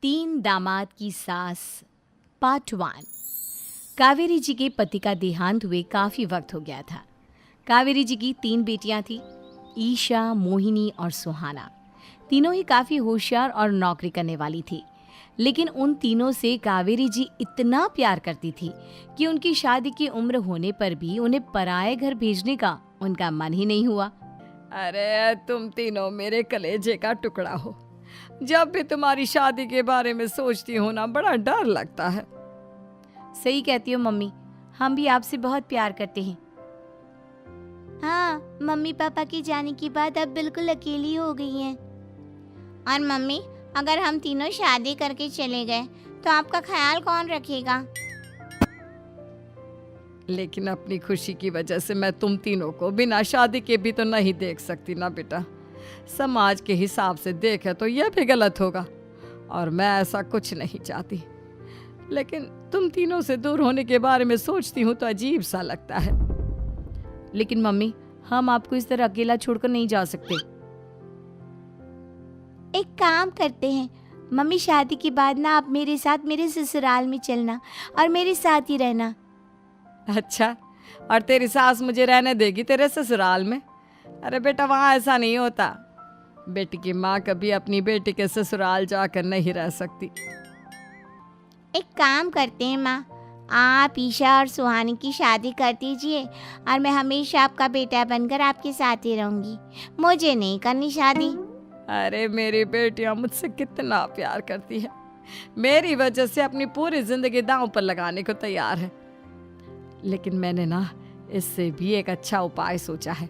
तीन दामाद की सास पार्ट 1। कावेरी जी के पति का देहांत हुए काफ़ी वक्त हो गया था। कावेरी जी की 3 बेटियां थीं, ईशा, मोहिनी और सुहाना। तीनों ही काफ़ी होशियार और नौकरी करने वाली थी। लेकिन उन तीनों से कावेरी जी इतना प्यार करती थी कि उनकी शादी की उम्र होने पर भी उन्हें पराये घर भेजने का उनका मन ही नहीं हुआ। अरे तुम तीनों मेरे कलेजे का टुकड़ा हो। जब भी तुम्हारी शादी के बारे में सोचती हूँ ना, बड़ा डर लगता है। सही कहती हो मम्मी, हम भी आपसे बहुत प्यार करते हैं। हाँ, मम्मी पापा के जाने के बाद अब बिल्कुल अकेली हो गई हैं। और मम्मी, अगर हम तीनों शादी करके चले गए तो आपका ख्याल कौन रखेगा? लेकिन अपनी खुशी की वजह से मैं तुम तीनों को बिना शादी के भी तो नहीं देख सकती ना बेटा। समाज के हिसाब से देखे तो यह भी गलत होगा और मैं ऐसा कुछ नहीं चाहती। लेकिन तुम तीनों से दूर होने के बारे में सोचती हूँ तो अजीब सा लगता है। लेकिन मम्मी, हम आपको इस तरह अकेला छोड़कर नहीं जा सकते। एक काम करते हैं मम्मी, शादी के बाद ना आप मेरे साथ मेरे ससुराल में चलना और मेरे साथ ही रहना। अच्छा, और तेरी सास मुझे रहने देगी तेरे ससुराल में? अरे बेटा, वहाँ ऐसा नहीं होता। बेटी की माँ कभी अपनी बेटी के ससुराल जाकर नहीं रह सकती। एक काम करते हैं माँ, आप ईशा और सुहानी की शादी कर दीजिए और मैं हमेशा आपका बेटा बनकर आपके साथ ही रहूंगी। मुझे नहीं करनी शादी। अरे मेरी बेटियाँ मुझसे कितना प्यार करती है, मेरी वजह से अपनी पूरी जिंदगी दांव पर लगाने को तैयार है। लेकिन मैंने ना इससे भी एक अच्छा उपाय सोचा है।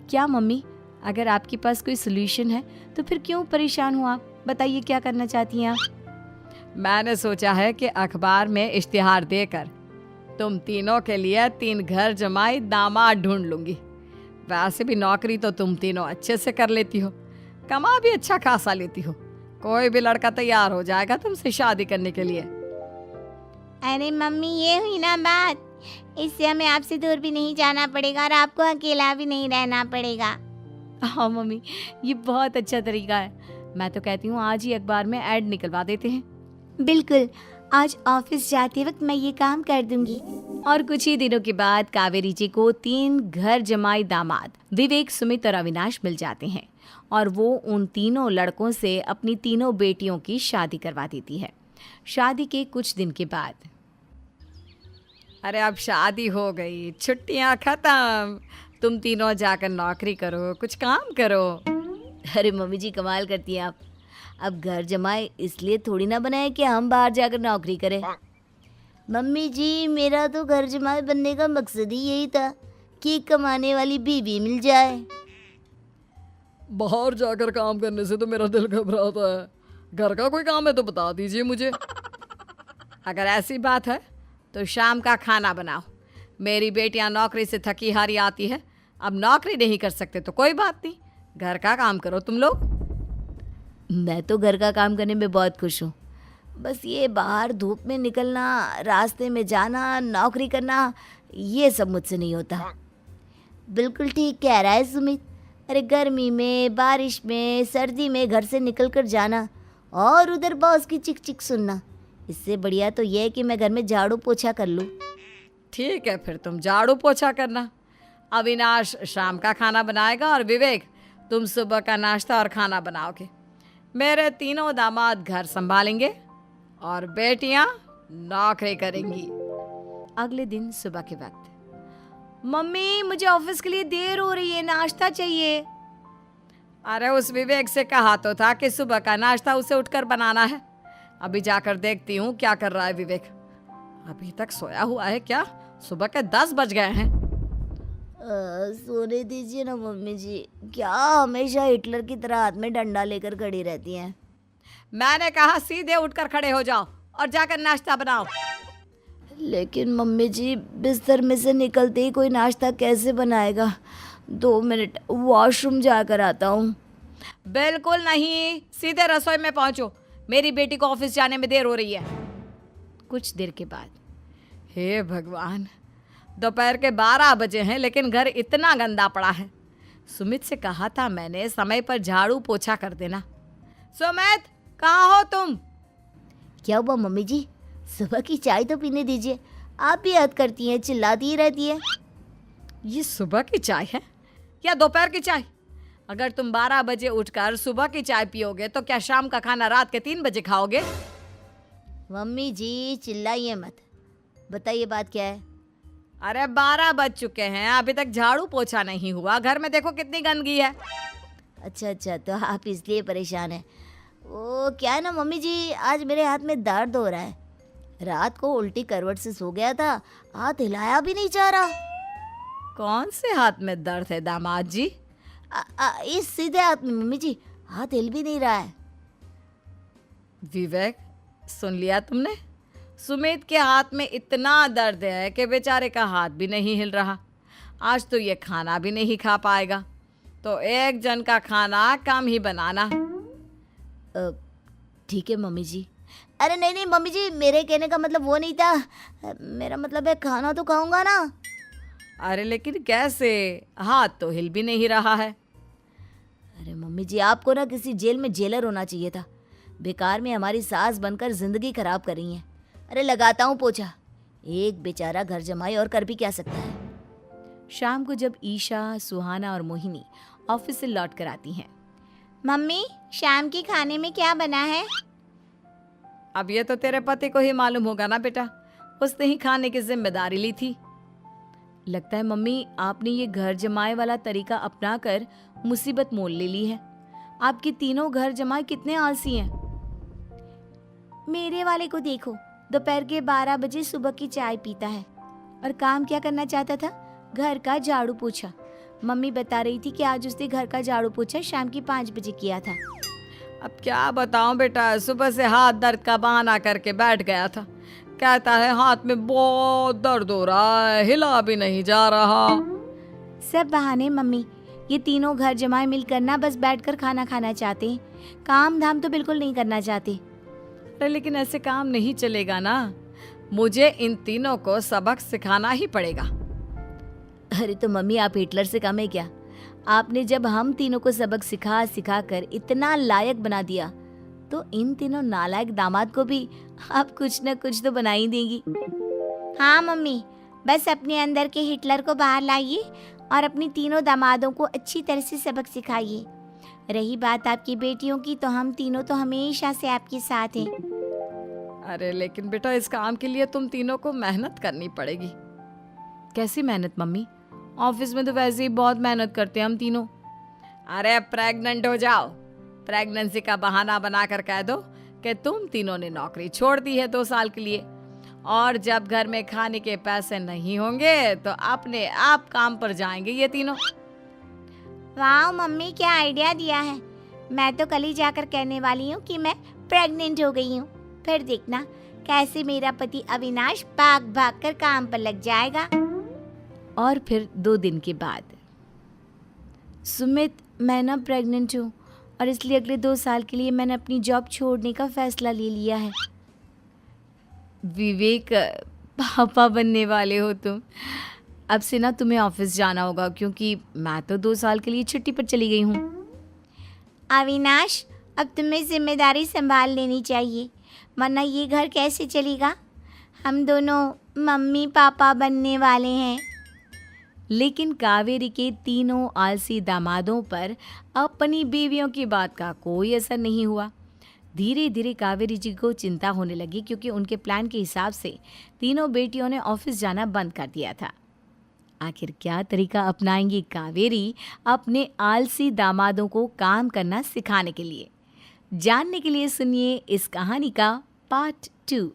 क्या मम्मी? अगर आपके पास कोई सोल्यूशन है तो फिर क्यों परेशान हो आप? बताइए, क्या करना चाहती हैं आप? मैंने सोचा है कि अखबार में इश्तिहार देकर तुम तीनों के लिए 3 घर जमाई दामाद ढूंढ लूंगी। वैसे भी नौकरी तो तुम तीनों अच्छे से कर लेती हो, कमा भी अच्छा खासा लेती हो। कोई भी लड़का तैयार हो जाएगा तुमसे शादी करने के लिए। अरे मम्मी, ये हुई ना बात। इससे हमें आपसे दूर भी नहीं जाना पड़ेगा और आपको अकेला भी नहीं रहना पड़ेगा। हाँ मम्मी, ये बहुत अच्छा तरीका है। मैं तो कहती हूँ आज ही अखबार में ऐड निकलवा देते हैं। बिल्कुल, आज ऑफिस जाते वक्त मैं ये काम कर दूंगी। और कुछ ही दिनों के बाद कावेरी जी को 3 घर जमाई दामाद विवेक, सुमित और अविनाश मिल जाते हैं और वो उन तीनों लड़कों से अपनी तीनों बेटियों की शादी करवा देती है। शादी के कुछ दिन के बाद, अरे अब शादी हो गई, छुट्टियां खत्म, तुम तीनों जाकर नौकरी करो, कुछ काम करो। अरे मम्मी जी, कमाल करती हैं आप। अब घर जमाए इसलिए थोड़ी ना बनाए कि हम बाहर जाकर नौकरी करें। मम्मी जी, मेरा तो घर जमाई बनने का मकसद ही यही था कि एक कमाने वाली बीवी मिल जाए। बाहर जाकर काम करने से तो मेरा दिल घबराता है। घर का कोई काम है तो बता दीजिए मुझे। अगर ऐसी बात है तो शाम का खाना बनाओ। मेरी बेटियां नौकरी से थकी हारी आती है, अब नौकरी नहीं कर सकते तो कोई बात नहीं, घर का काम करो तुम लोग। मैं तो घर का काम करने में बहुत खुश हूँ, बस ये बाहर धूप में निकलना, रास्ते में जाना, नौकरी करना, ये सब मुझसे नहीं होता। बिल्कुल ठीक कह रहा है सुमित। अरे गर्मी में, बारिश में, सर्दी में घर से निकल कर जाना और उधर बॉस की चिक चिक सुनना, इससे बढ़िया तो यह है कि मैं घर में झाड़ू पोछा कर लूँ। ठीक है, फिर तुम झाड़ू पोछा करना। अविनाश शाम का खाना बनाएगा और विवेक तुम सुबह का नाश्ता और खाना बनाओगे। मेरे तीनों दामाद घर संभालेंगे और बेटियां नौकरी करेंगी। अगले दिन सुबह के वक्त, मम्मी मुझे ऑफिस के लिए देर हो रही है, नाश्ता चाहिए। अरे उस विवेक से कहा तो था कि सुबह का नाश्ता उसे उठकर बनाना है। अभी जाकर देखती हूँ क्या कर रहा है विवेक। अभी तक सोया हुआ है क्या? सुबह के 10 बज गए हैं। सोने दीजिए ना मम्मी जी, क्या हमेशा हिटलर की तरह हाथ में डंडा लेकर खड़ी रहती हैं। मैंने कहा सीधे उठकर खड़े हो जाओ और जाकर नाश्ता बनाओ। लेकिन मम्मी जी, बिस्तर में से निकलते ही कोई नाश्ता कैसे बनाएगा? 2 मिनट, वॉशरूम जाकर आता हूँ। बिल्कुल नहीं, सीधे रसोई में पहुंचो, मेरी बेटी को ऑफिस जाने में देर हो रही है। कुछ देर के बाद, हे भगवान, दोपहर के 12 बजे हैं लेकिन घर इतना गंदा पड़ा है। सुमित से कहा था मैंने समय पर झाड़ू पोछा कर देना। सुमित, कहाँ हो तुम? क्या हुआ मम्मी जी? सुबह की चाय तो पीने दीजिए। आप भी हद करती हैं, चिल्लाती ही रहती है। ये सुबह की चाय है या दोपहर की चाय? अगर तुम 12 बजे उठकर सुबह की चाय पियोगे तो क्या शाम का खाना रात के 3 बजे खाओगे? मम्मी जी चिल्लाइए मत, बताइए बात क्या है? अरे 12 बज चुके हैं, अभी तक झाड़ू पोछा नहीं हुआ। घर में देखो कितनी गंदगी है। अच्छा, तो आप इसलिए परेशान हैं। वो क्या है ना मम्मी जी, आज मेरे हाथ में दर्द हो रहा है। रात को उल्टी करवट से सो गया था, हाथ हिलाया भी नहीं जा रहा। कौन से हाथ में दर्द है दामाद जी? इस सीधे हाथ में मम्मी जी, हाथ हिल भी नहीं रहा है। विवेक, सुन लिया तुमने? सुमित के हाथ में इतना दर्द है कि बेचारे का हाथ भी नहीं हिल रहा। आज तो ये खाना भी नहीं खा पाएगा, तो एक जन का खाना कम ही बनाना। ठीक है मम्मी जी। अरे नहीं मम्मी जी, मेरे कहने का मतलब वो नहीं था। मेरा मतलब है खाना तो खाऊंगा ना। अरे लेकिन कैसे? हाथ तो हिल भी नहीं रहा है। अरे मम्मी जी, आपको ना किसी जेल में जेलर होना चाहिए था। बेकार में हमारी सास बनकर जिंदगी खराब कर रही हैं। अरे लगाता हूँ पोछा। एक बेचारा घर जमाई और कर भी क्या सकता है। शाम को जब ईशा, सुहाना और मोहिनी ऑफिस से लौट कर आती हैं। मम्मी, शाम के खाने में क्या बना है? अब ये तो तेरे पति को ही मालूम होगा ना बेटा, उसने ही खाने की जिम्मेदारी ली थी। लगता है मम्मी आपने ये घर जमाए वाला तरीका अपनाकर मुसीबत मोल ले ली है। आपके तीनों घर जमाए कितने आलसी हैं। मेरे वाले को देखो, दोपहर के 12 बजे सुबह की चाय पीता है और काम क्या करना चाहता था? घर का झाड़ू पोछा। मम्मी बता रही थी कि आज उसने घर का झाड़ू पोछा शाम के 5 बजे किया था। अब क्या बताऊं बेटा, सुबह से हाथ दर्द का बहाना करके बैठ गया था। कहता है हाथ में बहुत दर्द हो रहा है, हिला भी नहीं जा रहा। सब बहाने मम्मी। ये तीनों घर जमाए मिलकर ना बस बैठकर खाना खाना चाहते हैं, काम धाम तो बिल्कुल नहीं करना चाहते। अरे लेकिन ऐसे काम नहीं चलेगा ना, मुझे इन तीनों को सबक सिखाना ही पड़ेगा। अरे तो मम्मी, आप हिटलर से कम है क्या? आपने जब हम तीनों को सबक सिखा कर इतना लायक बना दिया, तो इन तीनों नालायक दामाद को भी आप कुछ न कुछ तो बना ही देंगी। हाँ मम्मी, बस अपने अंदर के हिटलर को बाहर लाइए और अपनी तीनों दामादों को अच्छी तरह से सबक सिखाइए। रही बात आपकी बेटियों की, तो हम तीनों तो हमेशा से आपके साथ हैं। अरे लेकिन बेटा, इस काम के लिए तुम तीनों को मेहनत करनी पड़ेगी। कैसी मेहनत मम्मी? ऑफिस में तो वैसे ही बहुत मेहनत करते हैं हम तीनों। अरे प्रेग्नेंट हो जाओ, प्रेगनेंसी का बहाना बनाकर कह दो कि तुम तीनों ने नौकरी छोड़ दी है 2 साल के लिए, और जब घर में खाने के पैसे नहीं होंगे तो अपने आप काम पर जाएंगे ये तीनों। वाह मम्मी, क्या आइडिया दिया है। मैं तो कल ही जाकर कहने वाली हूँ कि मैं प्रेग्नेंट हो गई हूँ। फिर देखना कैसे मेरा पति अविनाश भाग भाग कर काम पर लग जाएगा। और फिर 2 दिन के बाद, सुमित, मैं ना प्रेग्नेंट हूँ और इसलिए अगले 2 साल के लिए मैंने अपनी जॉब छोड़ने का फैसला ले लिया है। विवेक, पापा बनने वाले हो तुम। अब से ना तुम्हें ऑफिस जाना होगा, क्योंकि मैं तो 2 साल के लिए छुट्टी पर चली गई हूँ। अविनाश, अब तुम्हें जिम्मेदारी संभाल लेनी चाहिए, वरना ये घर कैसे चलेगा। हम दोनों मम्मी पापा बनने वाले हैं। लेकिन कावेरी के तीनों आलसी दामादों पर अपनी बीवियों की बात का कोई असर नहीं हुआ। धीरे धीरे कावेरी जी को चिंता होने लगी, क्योंकि उनके प्लान के हिसाब से तीनों बेटियों ने ऑफिस जाना बंद कर दिया था। आखिर क्या तरीका अपनाएंगी कावेरी अपने आलसी दामादों को काम करना सिखाने के लिए? जानने के लिए सुनिए इस कहानी का पार्ट 2।